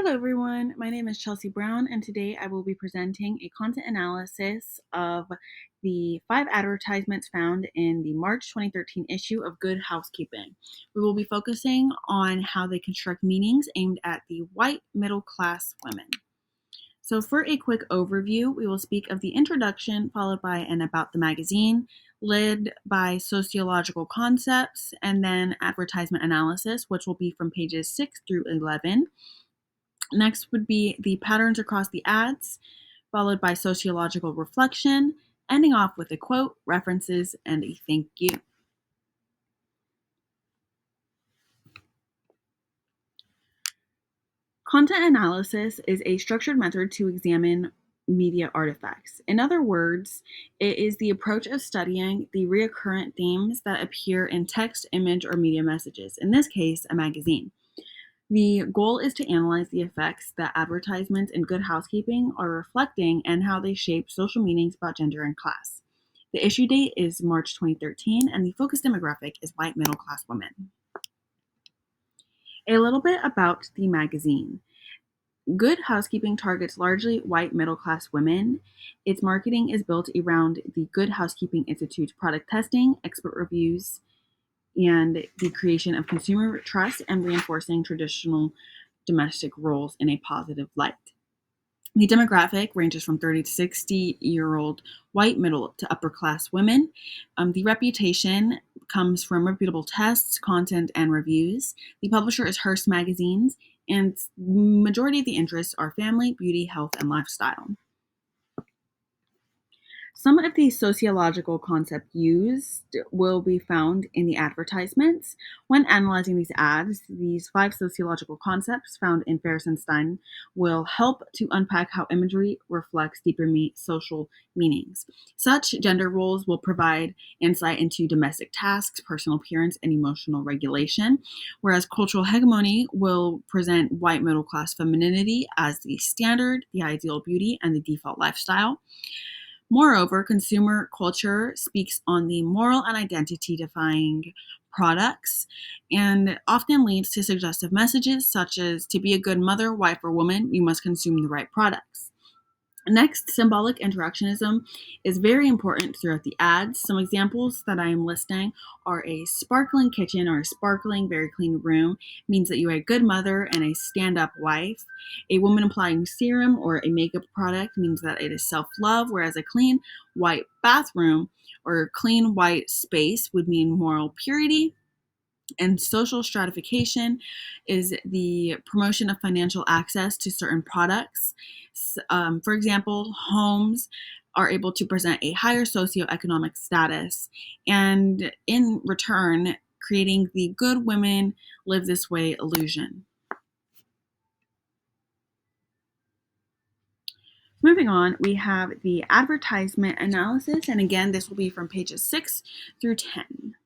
Hello, everyone. My name is Chelsea Brown, and today I will be presenting a content analysis of the 5 advertisements found in the March 2013 issue of Good Housekeeping. We will be focusing on how they construct meanings aimed at the white middle class women. So, for a quick overview, we will speak of the introduction, followed by an about the magazine, led by sociological concepts, and then advertisement analysis, which will be from pages 6 through 11. Next would be the patterns across the ads, followed by sociological reflection, ending off with a quote, references, and a thank you. Content analysis is a structured method to examine media artifacts. In other words, it is the approach of studying the recurrent themes that appear in text, image, or media messages, in this case, a magazine. The goal is to analyze the effects that advertisements and Good Housekeeping are reflecting and how they shape social meanings about gender and class. The issue date is March 2013, and the focus demographic is white middle class women. A little bit about the magazine. Good Housekeeping targets largely white middle class women. Its marketing is built around the Good Housekeeping Institute's product testing, expert reviews, and the creation of consumer trust and reinforcing traditional domestic roles in a positive light. The demographic ranges from 30 to 60-year-old white middle to upper class women. The reputation comes from reputable tests, content, and reviews. The publisher is Hearst Magazines, and majority of the interests are family, beauty, health, and lifestyle. Some of the sociological concepts used will be found in the advertisements. When analyzing these ads, these 5 sociological concepts found in Ferris and Stein will help to unpack how imagery reflects deeper social meanings. Such gender roles will provide insight into domestic tasks, personal appearance, and emotional regulation, whereas cultural hegemony will present white middle class femininity as the standard, the ideal beauty, and the default lifestyle. Moreover, consumer culture speaks on the moral and identity-defining products and often leads to suggestive messages such as, to be a good mother, wife, or woman, you must consume the right products. Next, symbolic interactionism is very important throughout the ads. Some examples that I am listing are a sparkling kitchen or a sparkling, very clean room means that you are a good mother and a stand-up wife. A woman applying serum or a makeup product means that it is self-love, whereas a clean white bathroom or clean white space would mean moral purity. And social stratification is the promotion of financial access to certain products. For example, homes are able to present a higher socioeconomic status, and in return, creating the good women live this way illusion. Moving on, we have the advertisement analysis, and again, this will be from pages 6 through 10.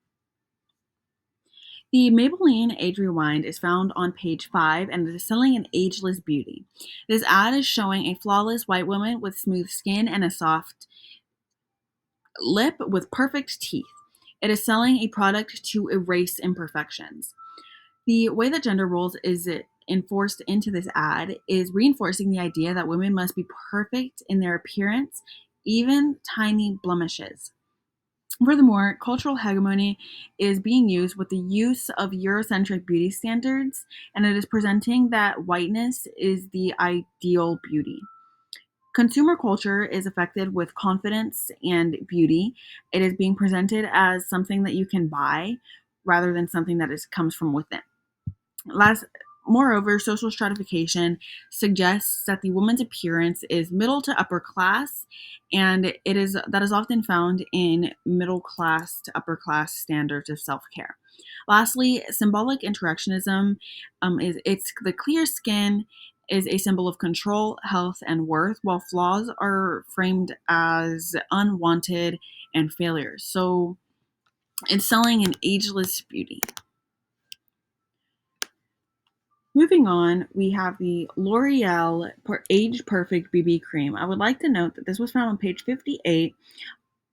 The Maybelline Age Rewind is found on page 5 and it is selling an ageless beauty. This ad is showing a flawless white woman with smooth skin and a soft lip with perfect teeth. It is selling a product to erase imperfections. The way that gender roles is enforced into this ad is reinforcing the idea that women must be perfect in their appearance, even tiny blemishes. Furthermore, cultural hegemony is being used with the use of Eurocentric beauty standards, and it is presenting that whiteness is the ideal beauty. Consumer culture is affected with confidence and beauty. It is being presented as something that you can buy rather than something that comes from within. Moreover, social stratification suggests that the woman's appearance is middle to upper class, and that is often found in middle class to upper class standards of self-care. Lastly, symbolic interactionism is the clear skin is a symbol of control, health, and worth, while flaws are framed as unwanted and failures. So it's selling an ageless beauty. Moving on, we have the L'Oreal Age Perfect BB Cream. I would like to note that this was found on page 58,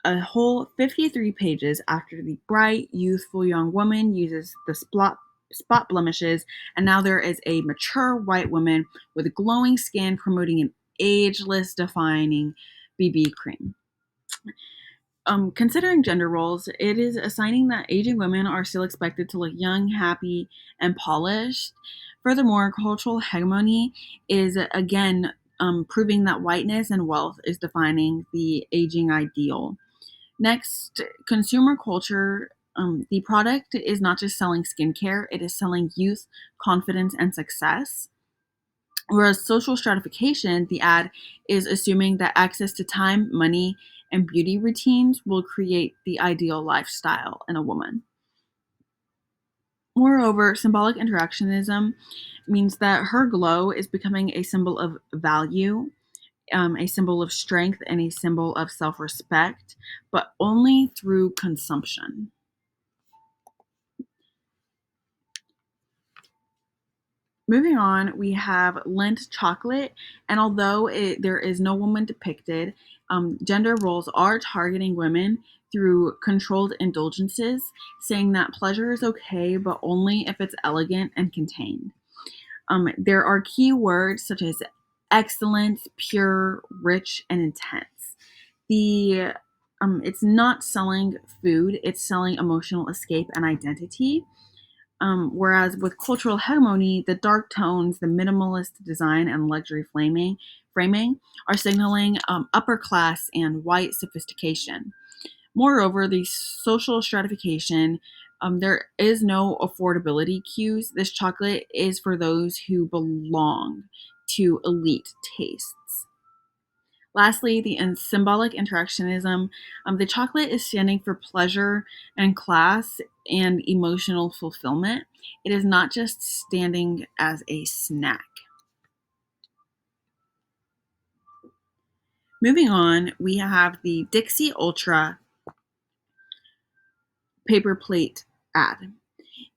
a whole 53 pages after the bright, youthful young woman uses the spot blemishes, and now there is a mature white woman with glowing skin promoting an ageless defining BB cream. Considering gender roles, it is assigning that aging women are still expected to look young, happy, and polished. Furthermore, cultural hegemony is again proving that whiteness and wealth is defining the aging ideal. Next, consumer culture. The product is not just selling skincare, it is selling youth, confidence, and success. Whereas social stratification, the ad is assuming that access to time, money, and beauty routines will create the ideal lifestyle in a woman. Moreover, symbolic interactionism means that her glow is becoming a symbol of value, a symbol of strength, and a symbol of self respect, but only through consumption. Moving on, we have Lindt chocolate, and although there is no woman depicted, gender roles are targeting women through controlled indulgences, saying that pleasure is okay, but only if it's elegant and contained. There are key words such as excellent, pure, rich, and intense. The It's not selling food; it's selling emotional escape and identity. Whereas with cultural hegemony, the dark tones, the minimalist design, and luxury framing are signaling upper class and white sophistication. Moreover, the social stratification, there is no affordability cues. This chocolate is for those who belong to elite tastes. Lastly, the symbolic interactionism. The chocolate is standing for pleasure and class and emotional fulfillment. It is not just standing as a snack. Moving on, we have the Dixie Ultra paper plate ad.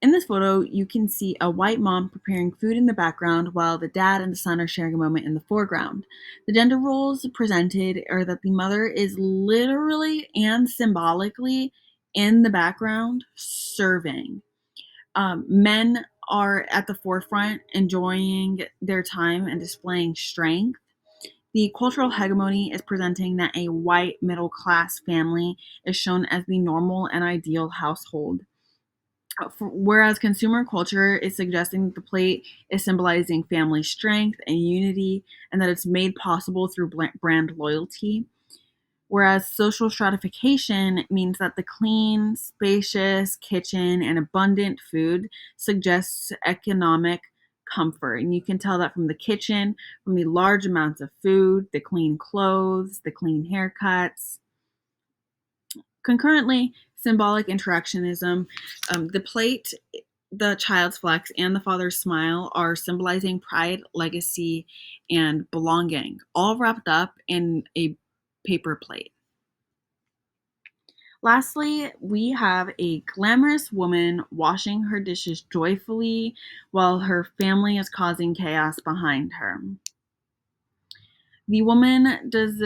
In this photo, you can see a white mom preparing food in the background while the dad and the son are sharing a moment in the foreground. The gender roles presented are that the mother is literally and symbolically in the background serving. Men are at the forefront enjoying their time and displaying strength. The cultural hegemony is presenting that a white middle class family is shown as the normal and ideal household. Whereas consumer culture is suggesting that the plate is symbolizing family strength and unity, and that it's made possible through brand loyalty. Whereas social stratification means that the clean, spacious kitchen and abundant food suggests economic comfort. And you can tell that from the kitchen, from the large amounts of food, the clean clothes, the clean haircuts. Concurrently, symbolic interactionism, the plate, the child's flex, and the father's smile are symbolizing pride, legacy, and belonging, all wrapped up in a paper plate. Lastly, we have a glamorous woman washing her dishes joyfully while her family is causing chaos behind her. The woman does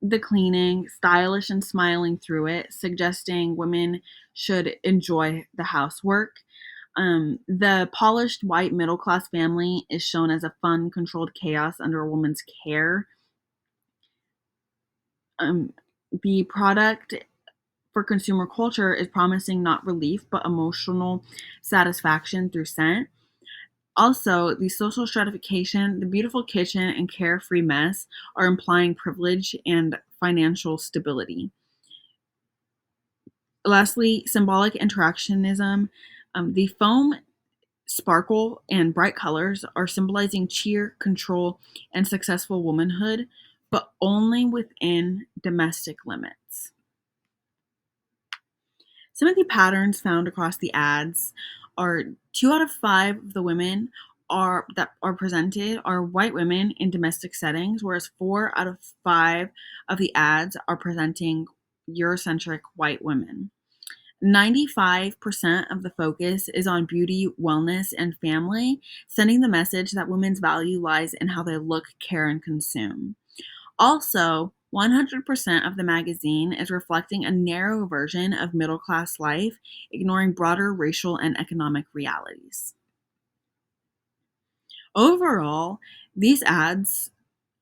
the cleaning, stylish and smiling through it, suggesting women should enjoy the housework. The polished white middle class family is shown as a fun, controlled chaos under a woman's care. Um, the product for consumer culture is promising not relief but emotional satisfaction through scent. Also, the social stratification, the beautiful kitchen, and carefree mess are implying privilege and financial stability. Lastly, symbolic interactionism. The foam, sparkle, and bright colors are symbolizing cheer, control, and successful womanhood, but only within domestic limits. Some of the patterns found across the ads are 2 out of 5 of the women that are presented are white women in domestic settings, whereas 4 out of 5 of the ads are presenting Eurocentric white women. 95% of the focus is on beauty, wellness, and family, sending the message that women's value lies in how they look, care, and consume. Also, 100% of the magazine is reflecting a narrow version of middle class life, ignoring broader racial and economic realities. Overall, these ads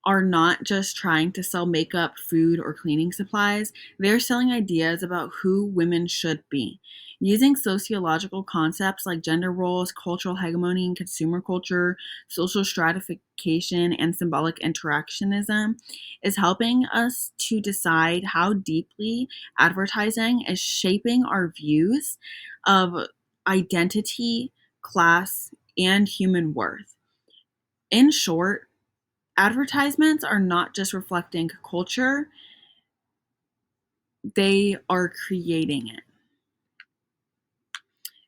are not just trying to sell makeup, food, or cleaning supplies, they're selling ideas about who women should be. Using sociological concepts like gender roles, cultural hegemony, and consumer culture, social stratification, and symbolic interactionism is helping us to decide how deeply advertising is shaping our views of identity, class, and human worth. In short, advertisements are not just reflecting culture, they are creating it.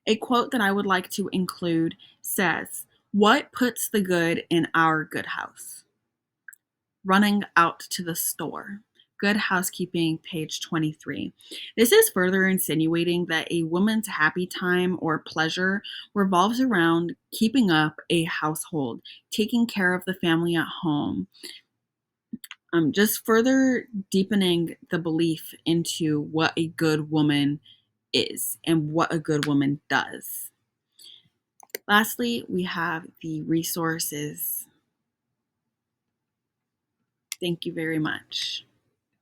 A quote that I would like to include says, "What puts the good in our good house? Running out to the store." Good Housekeeping, page 23. This is further insinuating that a woman's happy time or pleasure revolves around keeping up a household, taking care of the family at home, just further deepening the belief into what a good woman is and what a good woman does. Lastly, we have the resources. Thank you very much.